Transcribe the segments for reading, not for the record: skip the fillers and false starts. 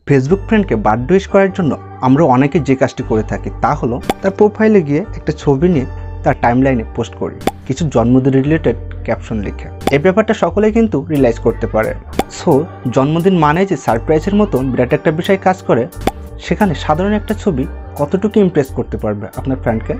Facebook ফ্রেন্ডকে birthday wish করার জন্য আমরা অনেকে যে কাজটি করে থাকি তা হলো তার প্রোফাইলে গিয়ে একটা ছবি নিয়ে তার টাইমলাইনে পোস্ট করি, কিছু জন্মদিন রিলেটেড ক্যাপশন লিখে। এই ব্যাপারটা সকলেই কিন্তু রিয়েলাইজ করতে পারে। সো জন্মদিন মানে যে সারপ্রাইজের মতো বিরাট একটা বিষয় কাজ করে, সেখানে সাধারণ একটা ছবি কতটুকু ইমপ্রেস করতে পারবে আপনার ফ্রেন্ডকে।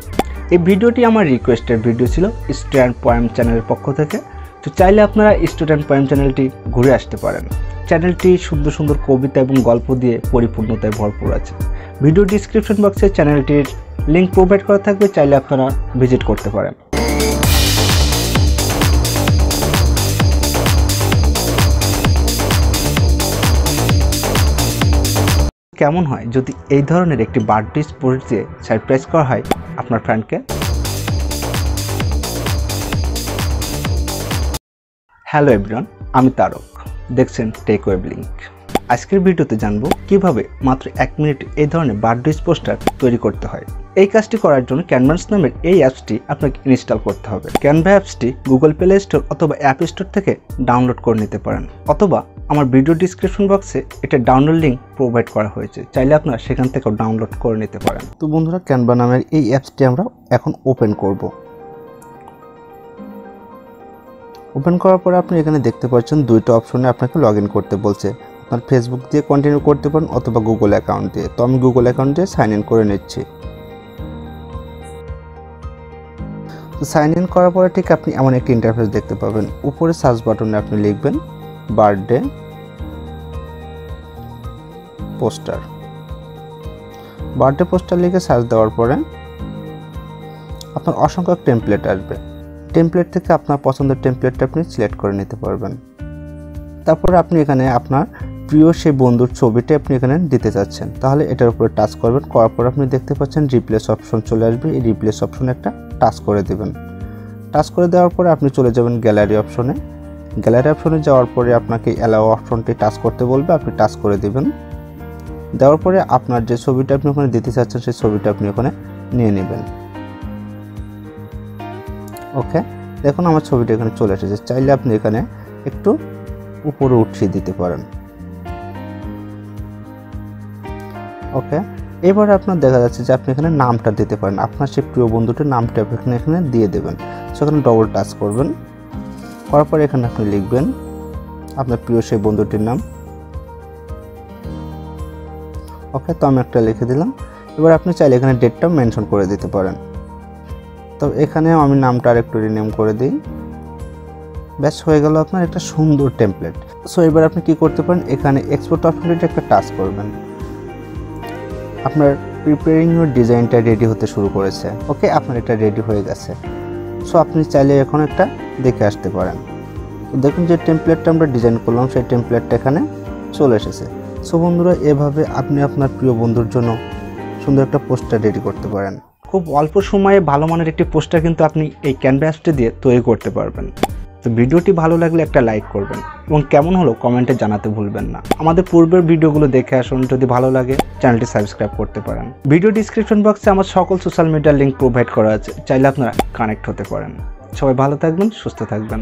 এই ভিডিওটি আমার রিকোয়েস্টের ভিডিও ছিল স্টুডেন্ট পোয়েম চ্যানেলের পক্ষ থেকে। তো চাইলে আপনারা স্টুডেন্ট পোয়েম চ্যানেলটি ঘুরে আসতে পারেন। চ্যানেলটি সুন্দর সুন্দর কবিতা এবং গল্প দিয়ে পরিপূর্ণতায় ভরপুর আছে। ভিডিও ডিসক্রিপশন বক্সে চ্যানেলটির লিঙ্ক প্রোভাইড করা থাকবে, চাইলে আপনারা ভিজিট করতে পারেন। কেমন হয় যদি এই ধরনের একটি বার্থডে পোস্ট দিয়ে সারপ্রাইজ করা হয় আপনার ফ্রেন্ডকে? হ্যালো এভরিওয়ান, আমি তারক, দেখছেন টেক ওয়েবলিঙ্ক। আজকের ভিডিওতে জানবো কিভাবে মাত্র 1 মিনিট এই ধরনের বার্থডে পোস্টার তৈরি করতে হয়। এই কাজটি করার জন্য ক্যানভাস নামের এই অ্যাপসটি আপনাকে ইনস্টল করতে হবে। ক্যানভা অ্যাপসটি গুগল প্লে স্টোর অথবা অ্যাপ স্টোর থেকে ডাউনলোড করে নিতে পারেন, অথবা আমার ভিডিও ডিসক্রিপশন বক্সে এটা ডাউনলোড লিঙ্ক প্রোভাইড করা হয়েছে, চাইলে আপনারা সেখান থেকেও ডাউনলোড করে নিতে পারেন। তো বন্ধুরা, ক্যানভা নামের এই অ্যাপসটি আমরা এখন ওপেন করব। ওপেন করার পরে আপনি এখানে দেখতে পাচ্ছেন দুইটা অপশনে আপনাকে লগ ইন করতে বলছে। আপনার ফেসবুক দিয়ে কন্টিনিউ করতে পারেন অথবা গুগল অ্যাকাউন্ট দিয়ে। তো আমি গুগল অ্যাকাউন্ট দিয়ে সাইন ইন করে নিচ্ছি। তো সাইন ইন করার পরে ঠিক আপনি এমন একটি ইন্টারফেস দেখতে পাবেন। উপরে সার্চ বাটনে আপনি লিখবেন বার্থডে পোস্টার। বার্থডে পোস্টার লিখে সার্চ দেওয়ার পরে আপনার অসংখ্য টেমপ্লেট আসবে। টেমপ্লেট থেকে আপনার পছন্দের টেমপ্লেটটা আপনি সিলেক্ট করে নিতে পারবেন। তারপরে আপনি এখানে আপনার প্রিয় সেই বন্ধুর ছবিটা আপনি এখানে দিতে চাচ্ছেন, তাহলে এটার উপরে টাচ করবেন। করার পর আপনি দেখতে পাচ্ছেন রিপ্লেস অপশন চলে আসবে। এই রিপ্লেস অপশনে একটা টাচ করে দেবেন। টাচ করে দেওয়ার পরে আপনি চলে যাবেন গ্যালারি অপশনে। গ্যালারি অপশনে যাওয়ার পরে আপনাকে অ্যালাও অপশনটি টাচ করতে বলবে, আপনি টাচ করে দেবেন। দেওয়ার পরে আপনার যে ছবিটা আপনি ওখানে দিতে চাচ্ছেন সেই ছবিটা আপনি ওখানে নিয়ে নেবেন। ওকে, দেখুন আমার ছবিটা এখানে চলে এসেছে। চাইলে আপনি এখানে একটু উপরে উঠিয়ে দিতে পারেন। ওকে, এবারে আপনার দেখা যাচ্ছে যে আপনি এখানে নামটা দিতে পারেন। আপনার সেই প্রিয় বন্ধুটির নামটা এখানে দিয়ে দেবেন। সেখানে ডবল টাচ করবেন। করার পরে এখানে আপনি লিখবেন আপনার প্রিয় সেই বন্ধুটির নাম। ওকে, তো আমি একটা লিখে দিলাম। এবার আপনি চাইলে এখানে ডেটটা মেনশন করে দিতে পারেন। তো এখানে আমি নামটা আর একটু রিনেম করে দিই। ব্যাস, হয়ে গেল আপনার একটা সুন্দর টেমপ্লেট। সো এবার আপনি কি করতে পারেন, এখানে এক্সপোর্ট অপশনটিতে একটা টাচ করবেন। আপনার প্রিপেয়ারিং ইউর ডিজাইনটা রেডি হতে শুরু করেছে। ওকে, আপনার এটা রেডি হয়ে গেছে। সো আপনি চাইলে এখন একটা দেখে আসতে পারেন। তো দেখুন যে টেমপ্লেটটা আমরা ডিজাইন করলাম সেই টেমপ্লেটটা এখানে চলে এসেছে। সো বন্ধুরা, এভাবে আপনি আপনার প্রিয় বন্ধুর জন্য সুন্দর একটা পোস্টার রেডি করতে পারেন। খুব অল্প সময়ে ভালো মানের একটি পোস্টার কিন্তু আপনি এই ক্যানভা অ্যাপসটি দিয়ে তৈরি করতে পারবেন। তো ভিডিওটি ভালো লাগলে একটা লাইক করবেন এবং কেমন হলো কমেন্টে জানাতে ভুলবেন না। আমাদের পূর্বের ভিডিওগুলো দেখে আসুন। যদি ভালো লাগে চ্যানেলটি সাবস্ক্রাইব করতে পারেন। ভিডিও ডিসক্রিপশন বক্সে আমার সকল সোশ্যাল মিডিয়ার লিঙ্ক প্রোভাইড করা আছে, চাইলে আপনারা কানেক্ট হতে পারেন। সবাই ভালো থাকবেন, সুস্থ থাকবেন।